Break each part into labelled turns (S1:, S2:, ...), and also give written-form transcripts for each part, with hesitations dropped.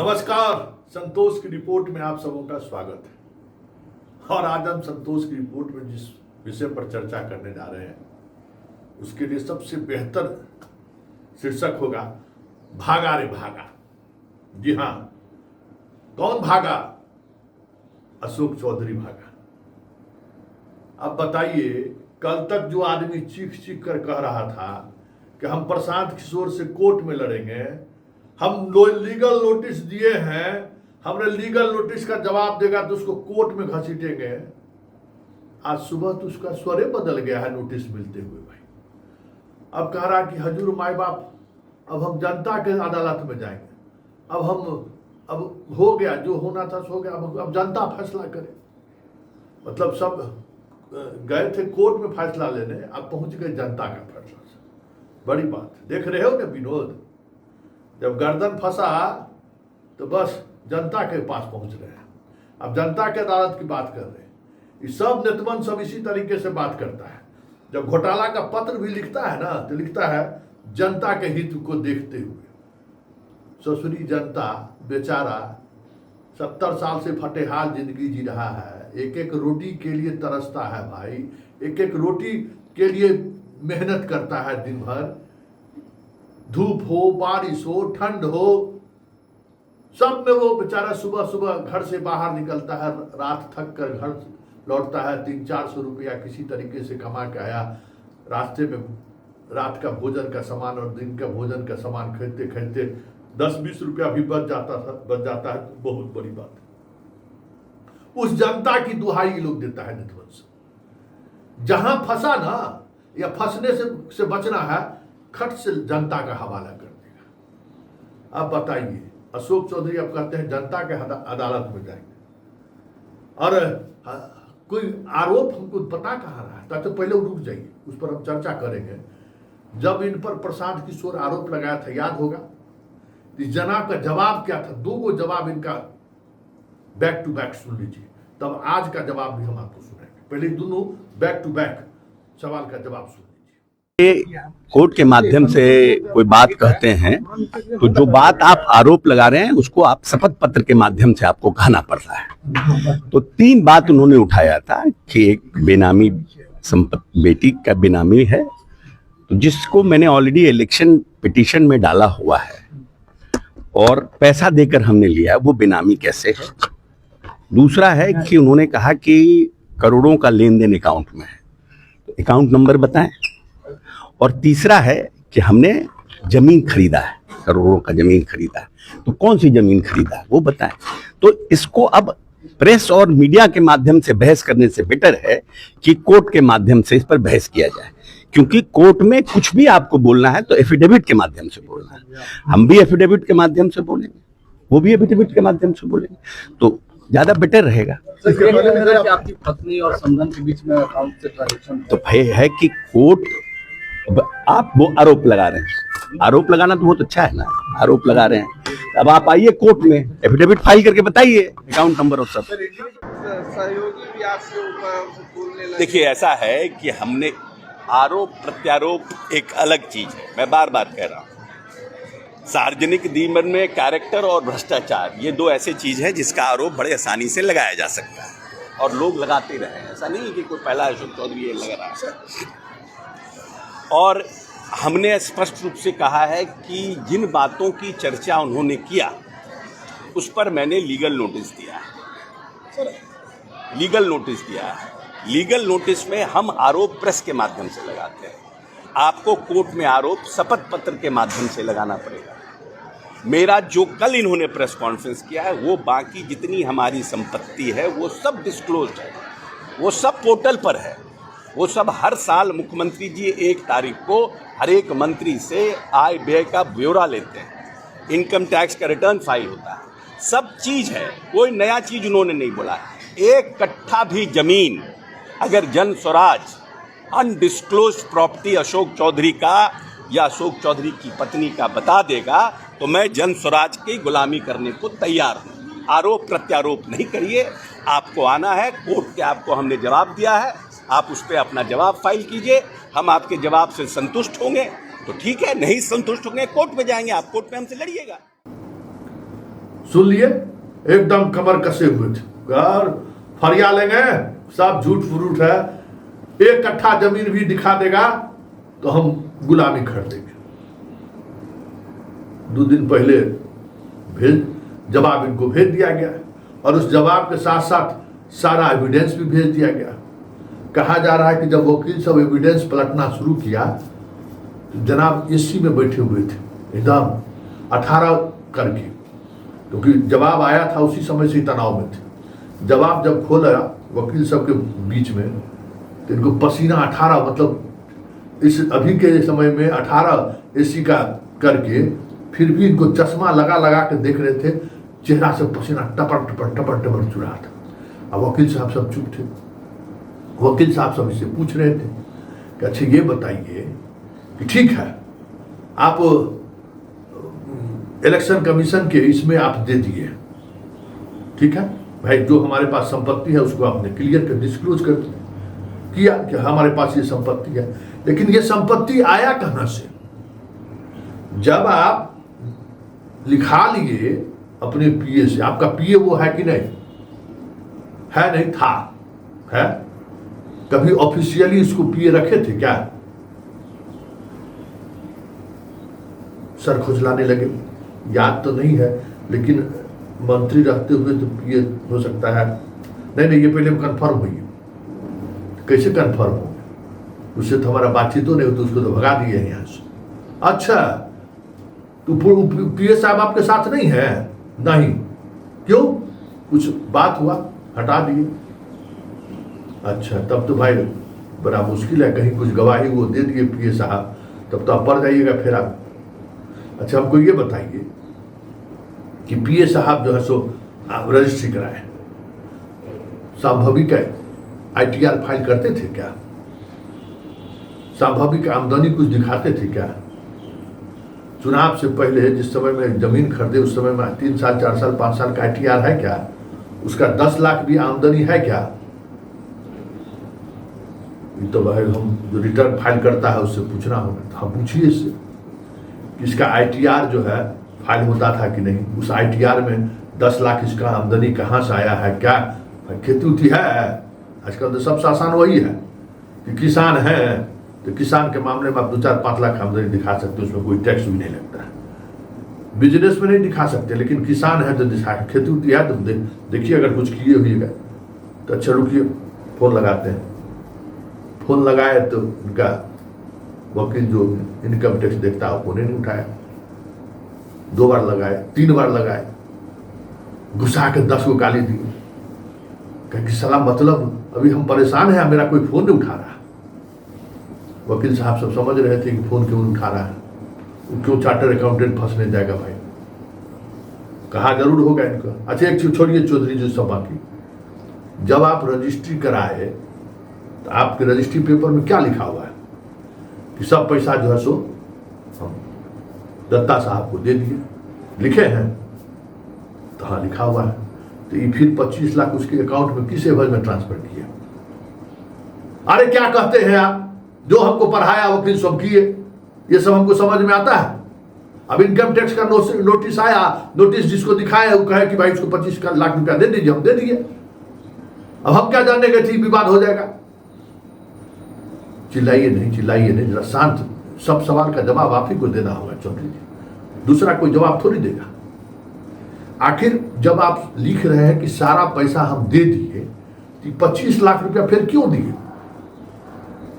S1: नमस्कार, संतोष की रिपोर्ट में आप सबों का स्वागत है। और आज हम संतोष की रिपोर्ट में जिस विषय पर चर्चा करने जा रहे हैं उसके लिए सबसे बेहतर शीर्षक होगा भागा रे भागा। जी हाँ, कौन भागा? अशोक चौधरी भागा। अब बताइए, कल तक जो आदमी चीख चीख कर कह रहा था कि हम प्रशांत किशोर से कोर्ट में लड़ेंगे, हम लीगल नोटिस दिए हैं, हमने लीगल नोटिस का जवाब देगा तो उसको कोर्ट में घसीटेंगे, आज सुबह तो उसका स्वरे बदल गया है नोटिस मिलते हुए। भाई अब कह रहा कि हजूर माई बाप, अब हम जनता के अदालत में जाएंगे, अब हो गया जो होना था सो गया, अब जनता फैसला करे। मतलब सब गए थे कोर्ट में फैसला लेने, अब पहुंच गए जनता का फैसला से। बड़ी बात देख रहे हो ना विनोद, जब गर्दन फंसा तो बस जनता के पास पहुंच रहे हैं। अब जनता के अदालत की बात कर रहे हैं। ये सब नेतमन सब इसी तरीके से बात करता है। जब घोटाला का पत्र भी लिखता है ना, तो लिखता है जनता के हित को देखते हुए। ससुरी जनता बेचारा 70 साल से फटेहाल जिंदगी जी रहा है, एक एक रोटी के लिए तरसता है भाई, एक एक रोटी के लिए मेहनत करता है दिन भर। धूप हो, बारिश हो, ठंड हो, सब में वो बेचारा सुबह सुबह घर से बाहर निकलता है, रात थक कर घर लौटता है, 300-400 रुपया किसी तरीके से कमा के आया। रास्ते में रात का भोजन का सामान और दिन का भोजन का सामान खरीदते खरीदते 10-20 रुपया भी बच जाता है। बहुत बड़ी बात है। उस जनता की दुहाई लोग देता है नेतवंश। जहां फंसा ना, या फंसने से बचना है, खट से जनता का हवाला कर देगा। अब बताइए, अशोक चौधरी अब कहते हैं जनता के अदालत में जाएंगे, और कोई आरोप हमको पता कहाँ रहा है, तो पहले रुक जाइए, उस पर हम चर्चा करेंगे। जब इन पर प्रशांत किशोर आरोप लगाया था, याद होगा, इस जनाब का जवाब क्या था? 2 जवाब इनका बैक टू बैक सुन लीजिए, तब आज का जवाब भी हम आपको सुनाएंगे। पहले दोनों बैक टू बैक सवाल का जवाब सुन लीजिए।
S2: कोर्ट के माध्यम से कोई बात कहते हैं तो जो बात आप आरोप लगा रहे हैं उसको आप शपथ पत्र के माध्यम से आपको कहना पड़ रहा है। तो 3 बात उन्होंने उठाया था कि एक बेनामी संपत्ति, बेटी का बेनामी है, तो जिसको मैंने ऑलरेडी इलेक्शन पिटीशन में डाला हुआ है और पैसा देकर हमने लिया, वो बेनामी कैसे है। दूसरा है कि उन्होंने कहा कि करोड़ों का लेन देन अकाउंट में है, तो अकाउंट नंबर बताएं। और तीसरा है कि हमने जमीन खरीदा है, करोड़ों का जमीन खरीदा है, तो कौन सी जमीन खरीदा है वो बताएं। तो इसको अब प्रेस और मीडिया के माध्यम से बहस करने से बेटर है कि कोर्ट के माध्यम से इस पर बहस किया जाए, क्योंकि कोर्ट में कुछ भी आपको बोलना है तो एफिडेविट के माध्यम से बोलना है। हम भी एफिडेविट के माध्यम से बोलेंगे, वो भी एफिडेविट के माध्यम से बोलेंगे, तो ज्यादा बेटर रहेगा।
S3: आपकी पत्नी और समधन के बीच में अकाउंट से ट्रांजैक्शन
S2: तो भय है कि कोर्ट, आप वो आरोप लगा रहे हैं, आरोप लगाना तो बहुत अच्छा है ना, आरोप लगा रहे हैं, अब आप आइए कोर्ट में एफिडेविट फाइल करके बताइए अकाउंट नंबर और सब।
S3: सहयोगी भी आपके ऊपर बोलने लगे।
S2: देखिए, ऐसा है कि हमने आरोप प्रत्यारोप एक अलग चीज है, मैं बार बार कह रहा हूँ। सार्वजनिक जीवन में कैरेक्टर और भ्रष्टाचार, ये 2 ऐसे चीज है जिसका आरोप बड़े आसानी से लगाया जा सकता है और लोग लगाते रहे। ऐसा नहीं कि कोई पहला अशोक चौधरी ये लगा रहा है। और हमने स्पष्ट रूप से कहा है कि जिन बातों की चर्चा उन्होंने किया उस पर मैंने लीगल नोटिस दिया है। लीगल नोटिस दिया है। लीगल नोटिस में हम आरोप प्रेस के माध्यम से लगाते हैं, आपको कोर्ट में आरोप शपथ पत्र के माध्यम से लगाना पड़ेगा। मेरा जो कल इन्होंने प्रेस कॉन्फ्रेंस किया है, वो बाकी जितनी हमारी संपत्ति है वो सब डिस्क्लोज्ड है, वो सब पोर्टल पर है, वो सब हर साल मुख्यमंत्री जी 1 तारीख को हर एक मंत्री से आय व्यय का ब्यौरा लेते हैं, इनकम टैक्स का रिटर्न फाइल होता है, सब चीज़ है, कोई नया चीज़ उन्होंने नहीं बोला। 1 कट्ठा भी जमीन अगर जन स्वराज अनडिस्क्लोज प्रॉपर्टी अशोक चौधरी का या अशोक चौधरी की पत्नी का बता देगा तो मैं जन स्वराज की गुलामी करने को तैयार हूँ। आरोप प्रत्यारोप नहीं करिए, आपको आना है कोर्ट के, आपको हमने जवाब दिया है, आप उस पर अपना जवाब फाइल कीजिए। हम आपके जवाब से संतुष्ट होंगे तो ठीक है, नहीं संतुष्ट होंगे कोर्ट में जाएंगे, आप कोर्ट में हमसे लड़िएगा।
S1: सुन लिए, एकदम कमर कसे हुए थे और फरिया लेंगे, सब झूठ फूट है, 1 कट्ठा जमीन भी दिखा देगा तो हम गुलामी कर देंगे। 2 दिन पहले जवाब इनको भेज दिया गया और उस जवाब के साथ साथ सारा एविडेंस भी भेज दिया गया। कहा जा रहा है कि जब वकील सब एविडेंस पलटना शुरू किया तो जनाब एसी में बैठे हुए थे एकदम 18 करके, क्योंकि जवाब आया था उसी समय से तनाव में थे। जवाब जब खोला वकील सब के बीच में तो इनको पसीना 18, मतलब इस अभी के समय में 18 एसी का करके फिर भी इनको चश्मा लगा लगा के देख रहे थे, चेहरा से पसीना टपर टपर टपर टपर चुरा था। अब वकील साहब सब चुप थे। वकील साहब सब इससे पूछ रहे थे कि अच्छा ये बताइए कि ठीक है आप इलेक्शन कमीशन के इसमें आप दे दिए, ठीक है भाई, जो हमारे पास संपत्ति है उसको आपने क्लियर कर डिस्क्लोज कर किया कि हमारे पास ये संपत्ति है, लेकिन ये संपत्ति आया कहां से? जब आप लिखा लिए अपने पीए से, आपका पीए वो है कि नहीं है? नहीं था, है? कभी ऑफिशियली इसको पीए रखे थे क्या? सर खुजलाने लगे, याद तो नहीं है लेकिन मंत्री रहते हुए तो पीए हो सकता है। नहीं ये पहले कंफर्म हुई। कैसे कंफर्म हो? उससे तो हमारा बातचीत तो नहीं हो, तो उसको तो भगा दिए यहाँ से। अच्छा तो पीए साहब आपके साथ नहीं है? नहीं, क्यों? कुछ बात हुआ, हटा दिए। अच्छा तब तो भाई बड़ा मुश्किल है, कहीं कुछ गवाही वो दे दिए पीए साहब, तब तो आप पढ़ जाइएगा फिर आप। अच्छा हमको ये बताइए कि पीए साहब जो है सो रजिस्ट्री कराए, संभाविक ITR फाइल करते थे क्या? संभाविक आमदनी कुछ दिखाते थे क्या? चुनाव से पहले जिस समय में जमीन खरीदे उस समय में 3 साल 4 साल 5 साल का ITR है क्या? उसका 10 लाख भी आमदनी है क्या? ये तो भाई हम जो रिटर्न फाइल करता है उससे पूछना होगा, तो हम पूछिए इससे कि इसका ITR जो है फाइल होता था कि नहीं, उस ITR में 10 लाख इसका आमदनी कहाँ से आया है? क्या खेती उठी है? आजकल तो सबसे आसान वही है कि किसान है तो किसान के मामले में आप 2-4-5 लाख आमदनी दिखा सकते, उसमें कोई टैक्स भी नहीं लगता है। बिजनेस में नहीं दिखा सकते, लेकिन किसान है तो दिखा, खेती उठी है तो देखिए अगर कुछ किए हुए तो अच्छा रुकिए फोन लगाते हैं। फोन लगाए तो उनका वकील जो इनकम टैक्स देखता है वो नहीं उठाया। 2 बार लगाए, 3 बार लगाए, घुसा के 10 को गाली दी, कह कि सलाह मतलब अभी हम परेशान हैं, मेरा कोई फोन नहीं उठा रहा। वकील साहब सब समझ रहे थे कि फोन क्यों उठा रहा है, क्यों चार्टर अकाउंटेंट फंसने जाएगा भाई, कहा जरूर होगा इनका। अच्छा एक चीज छोड़िए चौधरी जी सब, बाकी जब आप रजिस्ट्री कराए तो आपके रजिस्ट्री पेपर में क्या लिखा हुआ है कि सब पैसा जो है सो हम दत्ता साहब को दे दिए, लिखे हैं? तो हाँ लिखा हुआ है। तो ये फिर 25 लाख उसके अकाउंट में किस एवज में ट्रांसफर किया? अरे क्या कहते हैं आप? जो हमको पढ़ाया वकील सब किए, ये सब हमको समझ में आता है। अब इनकम टैक्स का नोटिस आया, नोटिस जिसको दिखाया वो कहे कि भाई इसको 25 लाख रुपया दे दीजिए, हम दे दिए। अब हम क्या जानने गए थे विवाद हो जाएगा? चिल्लाइए नहीं, जरा शांत, सब सवाल का जवाब आप ही को देना होगा चौधरी जी, दूसरा कोई जवाब थोड़ी देगा। आखिर जब आप लिख रहे हैं कि सारा पैसा हम दे दिए, तो 25 लाख रुपया फिर क्यों दिए?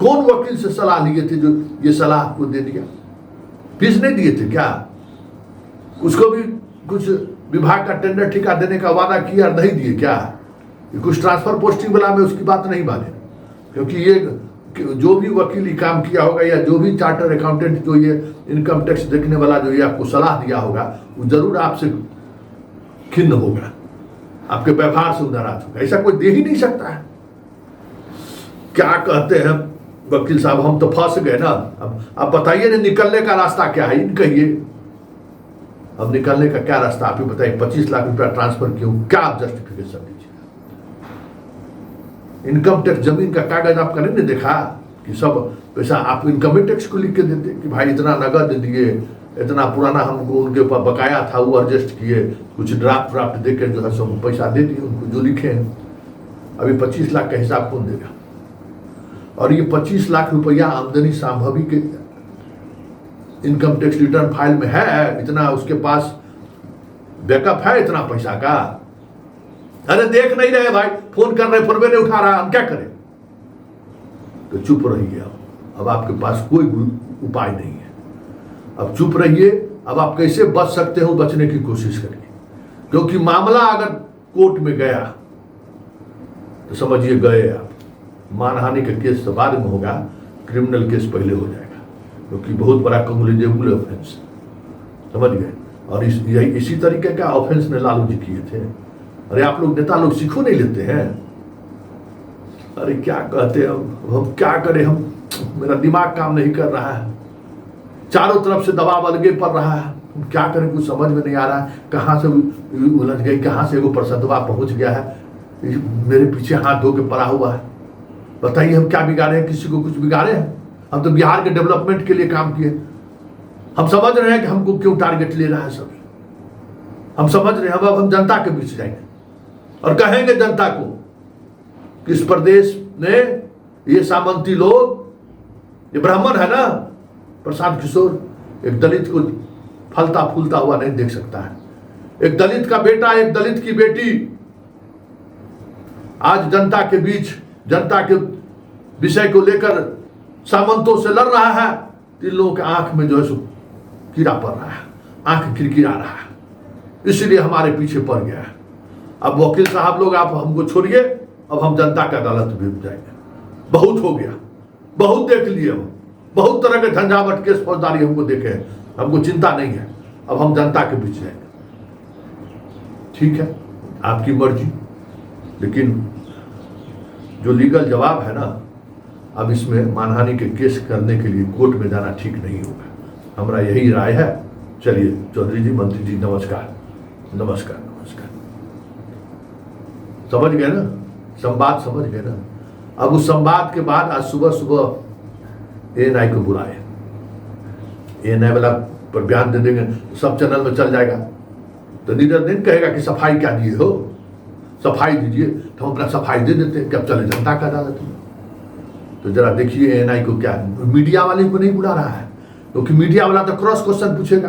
S1: कौन वकील से सलाह लिए थे जो ये सलाह आपको दे दिया? फीस नहीं दिए थे क्या? उसको भी कुछ विभाग का टेंडर ठेका देने का वादा किया, नहीं दिए क्या? कुछ ट्रांसफर पोस्टिंग वाला में उसकी बात नहीं माने, क्योंकि ये जो भी वकील काम किया होगा या जो भी चार्टर अकाउंटेंट जो ये इनकम टैक्स देखने वाला जो ये आपको सलाह दिया होगा वो जरूर आपसे खिन्न होगा, आपके व्यवहार से नाराज होगा। ऐसा कोई दे ही नहीं सकता है। क्या कहते हैं वकील साहब, हम तो फंस गए ना। अब आप बताइए ना निकलने का रास्ता क्या है, इन कहिए। अब निकलने का क्या रास्ता आप ही बताइए। 25 लाख रुपया ट्रांसफर क्यों? क्या आप जस्टिफिकेशन दीजिए? इनकम टैक्स जमीन का कागज आपका नहीं देखा कि सब पैसा आप इनकम टैक्स को लिख के देते कि भाई इतना नगद दिए, इतना पुराना हमको उनके ऊपर बकाया था वो एडजस्ट किए, कुछ ड्राफ्ट दे के जो है सो पैसा दे दिए उनको जो लिखे हैं। अभी 25 लाख का हिसाब कौन देगा? और ये 25 लाख रुपया आमदनी संभवी के इनकम टैक्स रिटर्न फाइल में है, इतना उसके पास बैकअप है इतना पैसा का? अरे देख नहीं रहे भाई, फोन कर रहे, फोन में नहीं उठा रहा, हम क्या करें? तो चुप रहिए। अब आपके पास कोई उपाय नहीं है, अब चुप रहिए। अब आप कैसे बच सकते हो, बचने की कोशिश करिए, क्योंकि मामला अगर कोर्ट में गया तो समझिए गए आप। मानहानि का केस तो बाद में होगा, क्रिमिनल केस पहले हो जाएगा, क्योंकि बहुत बड़ा कम्युनिकेबल ऑफेंस, समझ गए। और इसी तरीके का ऑफेंस ने लालू जी किए थे। अरे आप लोग नेता लोग सीखो नहीं लेते हैं? अरे क्या कहते हैं, हम क्या करें, हम मेरा दिमाग काम नहीं कर रहा है, चारों तरफ से दबाव अलगे पड़ रहा है, हम क्या करें कुछ समझ में नहीं आ रहा है। कहाँ से उलझ गई, कहाँ से एगो प्रसदवा पहुंच गया है, मेरे पीछे हाथ धो के पड़ा हुआ है। बताइए हम क्या बिगाड़े हैं, किसी को कुछ बिगाड़े हैं? हम तो बिहार के डेवलपमेंट के लिए काम किए। हम समझ रहे हैं कि हमको क्यों टारगेट ले रहा है सब, हम समझ रहे हैं। अब हम जनता के बीच जाएंगे और कहेंगे जनता को कि इस प्रदेश में ये सामंती लोग, ये ब्राह्मण है ना, प्रशांत किशोर एक दलित को फलता फूलता हुआ नहीं देख सकता है। एक दलित का बेटा, एक दलित की बेटी आज जनता के बीच, जनता के विषय को लेकर सामंतों से लड़ रहा है। इन लोगों के आंख में जो है सो कीड़ा पड़ रहा है, आंख किरकिरा रहा है, इसलिए हमारे पीछे पड़ गया है। अब वकील साहब लोग आप हमको छोड़िए, अब हम जनता की अदालत में जाएंगे। बहुत हो गया, बहुत देख लिए हम, बहुत तरह के झंझावट केस फौजदारी हमको देखे हैं, हमको चिंता नहीं है। अब हम जनता के बीच जाएंगे। ठीक है, आपकी मर्जी, लेकिन जो लीगल जवाब है ना, अब इसमें मानहानि के केस करने के लिए कोर्ट में जाना ठीक नहीं होगा, हमारा यही राय है। चलिए चौधरी जी, मंत्री जी, नमस्कार नमस्कार नमस्कार। समझ गए ना, संवाद समझ गए ना। अब उस संवाद के बाद आज सुबह सुबह एएनआई को बुलाए, एएनआई वाला पर बयान दे देंगे, सब चैनल में चल जाएगा। तो नीरज नहीं कहेगा कि सफाई क्या दिए हो, सफाई दीजिए, तो हम अपना सफाई दे देते हैं, कब चले जनता का अदालत में। तो जरा देखिए एएनआई को क्या, मीडिया वाले को नहीं बुला रहा है, क्योंकि मीडिया वाला तो क्रॉस क्वेश्चन पूछेगा,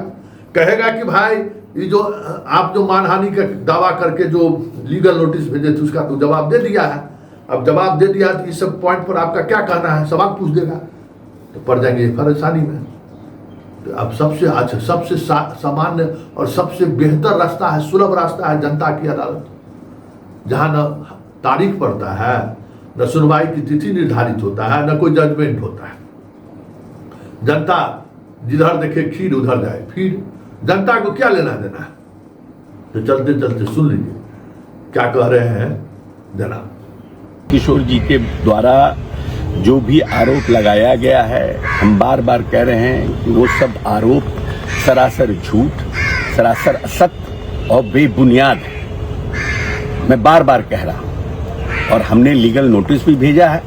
S1: कहेगा कि भाई ये जो आप जो मानहानि का दावा करके जो लीगल नोटिस भेजे थे उसका तो जवाब दे दिया है। अब जवाब दे दिया तो इस सब पॉइंट पर आपका क्या कहना है, सवाल पूछ देगा, तो पड़ जाएंगे परेशानी में। तो अब सबसे अच्छा, सबसे सामान्य और सबसे बेहतर रास्ता है, सुलभ रास्ता है जनता की अदालत, जहाँ न तारीख पड़ता है, न सुनवाई की तिथि निर्धारित होता है, न कोई जजमेंट होता है। जनता जिधर देखे खीर उधर जाए, फिर जनता को क्या लेना देना है। तो चलते चलते सुन लीजिए क्या कह रहे हैं जनाब।
S2: किशोर जी के द्वारा जो भी आरोप लगाया गया है, हम बार बार कह रहे हैं कि वो सब आरोप सरासर झूठ, सरासर असत्य और बेबुनियाद है। मैं बार बार कह रहा हूं, और हमने लीगल नोटिस भी भेजा है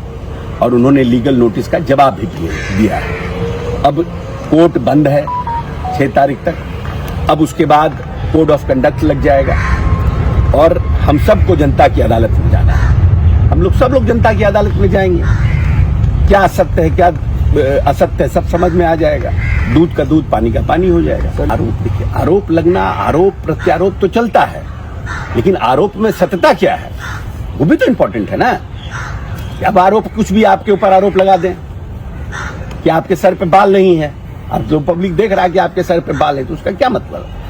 S2: और उन्होंने लीगल नोटिस का जवाब भी दिया है। अब कोर्ट बंद है 6 तारीख तक, अब उसके बाद कोड ऑफ कंडक्ट लग जाएगा और हम सबको जनता की अदालत में जाना है। हम लोग सब लोग जनता की अदालत में जाएंगे, क्या सत्य है क्या असत्य है सब समझ में आ जाएगा, दूध का दूध पानी का पानी हो जाएगा। आरोप देखिए, आरोप लगना, आरोप प्रत्यारोप तो चलता है, लेकिन आरोप में सत्यता क्या है वो भी तो इम्पोर्टेंट है ना। अब आरोप कुछ भी आपके ऊपर आरोप लगा दें कि आपके सर पे बाल नहीं है, अब जो पब्लिक देख रहा है कि आपके सर पे बाल है, तो उसका क्या मतलब है।